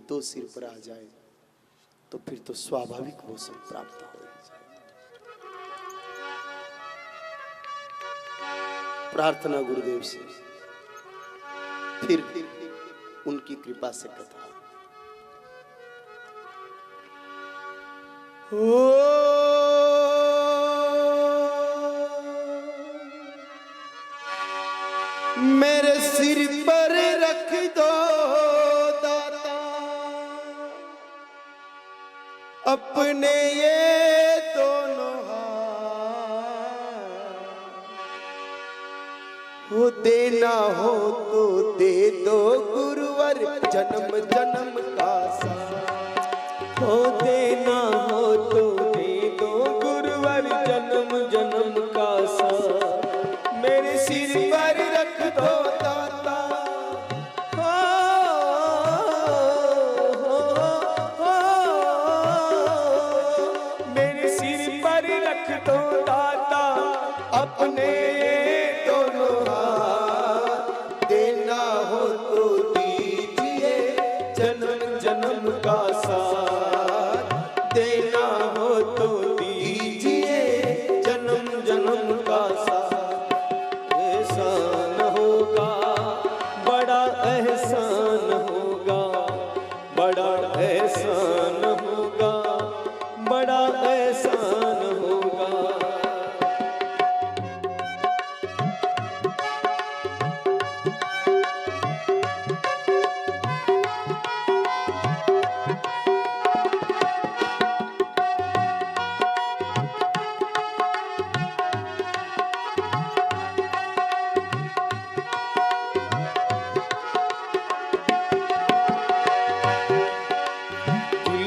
दो सिर पर आ जाए तो फिर तो स्वाभाविक वो सब प्राप्त हो जाए। प्रार्थना गुरुदेव से, फिर उनकी कृपा से कथा। मेरे सिर पर रख दो दाता अपने ये दोनों हाथ, हो देना हो तो दे दो गुरुवर जन्म जन्म का साथ, हो देना हो तो दे दो गुरुवर जन्म जन्म का साथ। मेरे सिर पर रख दो दाता, मेरे सिर पर रख दो दाता अपने दोनों हाथ, देना हो तो दीजिए जन्म जन्म का साथ, देना हो तो दीजिए जन्म जन्म का साथ। एहसान होगा बड़ा एहसान होगा, बड़ा एहसान होगा, बड़ा एहसान होगा।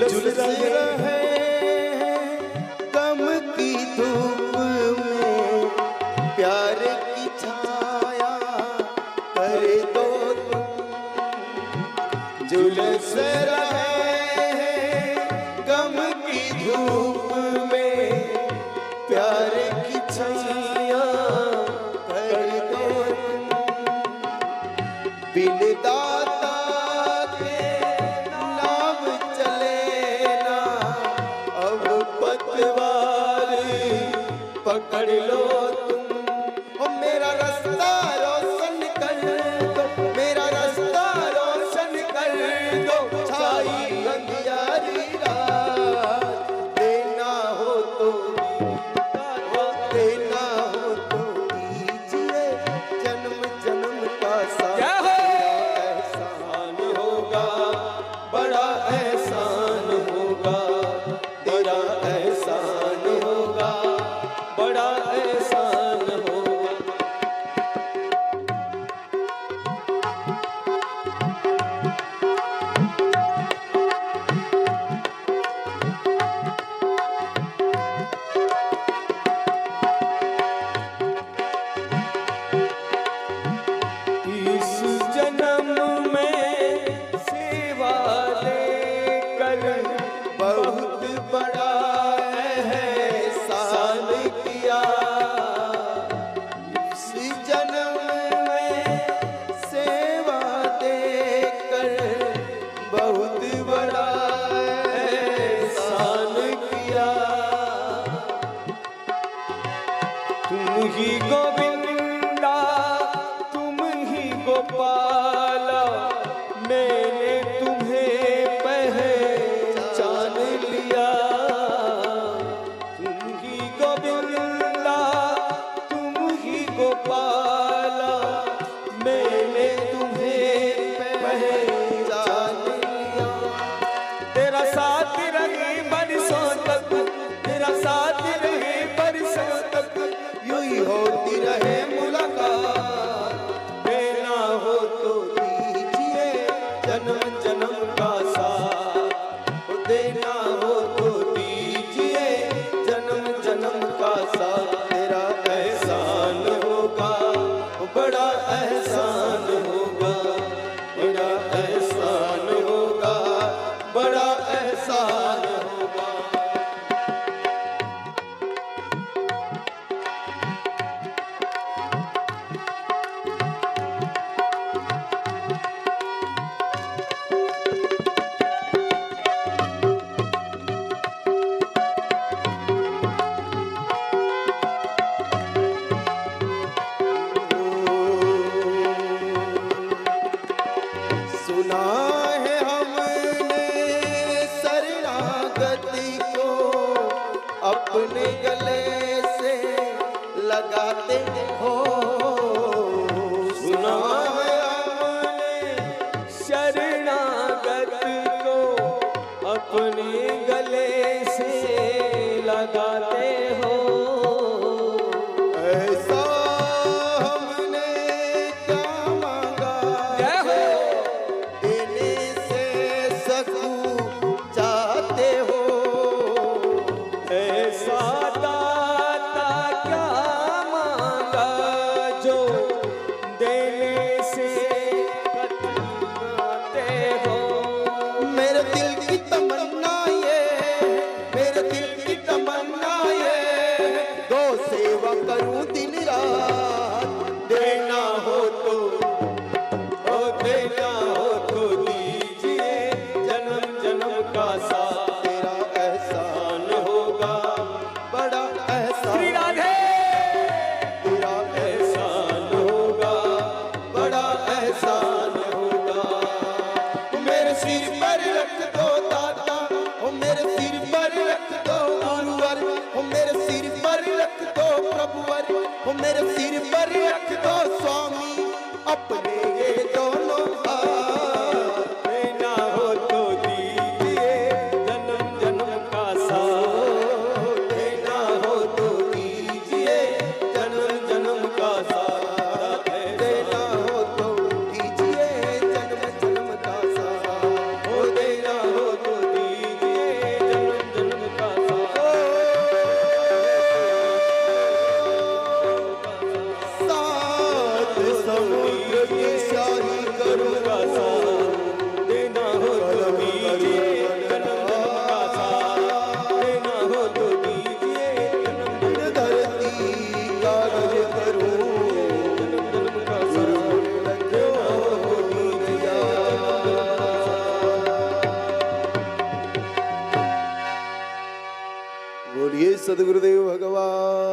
झुलस रहे गम की धूप में प्यार की छाया कर दो तुम। झुलस रहे गम की धूप में प्यार की छाया कर दो तुम। बिन दाता पकड़ लो तुम, ओ मेरा रास्ता रोशन कर दो, मेरा रास्ता रोशन कर दो, छाई अंधियारी रात, देना हो तो देना हो तो दीजिए जन्म जन्म का साथ। एहसान होगा बड़ा एहसान होगा, तेरा एहसान होगा बड़ा एहसान होगा। इस जन्म में सेवा लेकर बहुत बड़ा एहसान किया, इस जन्म में सेवा देकर बहुत बड़ा एहसान किया। तुम ही गोविंदा तुम ही गोपाला, मैंने तुम्हें पहचान लिया। तुम ही गोविंदा तुम ही गोपाला, मैंने तुम्हें पहचान लिया। तेरा साथ रहे बरसों तक, तेरा साथ रहे बरसों तक, यूं ही होती रहे मुलाकात, देना हो तो दीजिए जन्म जन्म का साथ, देना हो तो दीजिए जन्म जन्म का साथ। तेरा एहसान होगा बड़ा एहसान होगा, बड़ा एहसान होगा, बड़ा एहसान होगा। सिर पर रख दो दाता, ओ मेरे सिर पर रख दो गुरुवर, ओ मेरे सिर पर रख दो प्रभुवर, ओ मेरे सिर पर रख दो स्वामी अपने ये दोनों हाथ। देना हो तो दीजिए जन्म जन्म का साथ, देना हो तो दीजिए जन्म जन्म का साथ, देना हो तो दीजिए जन्म जन्म का साथ, ओ देना हो तो दीजिए जन्म जन्म का साथ। समुद्र की शाही करूँगा साथ, देना हो तो दीजिए जन्म जन्म का साथ, देना हो तो दीजिए जन्म जन्म धरती का रज करूँ जन्म जन्म का साथ, देना हो तो दीजिए जन्म जन्म का साथ। बोलिए सद्गुरुदेव भगवान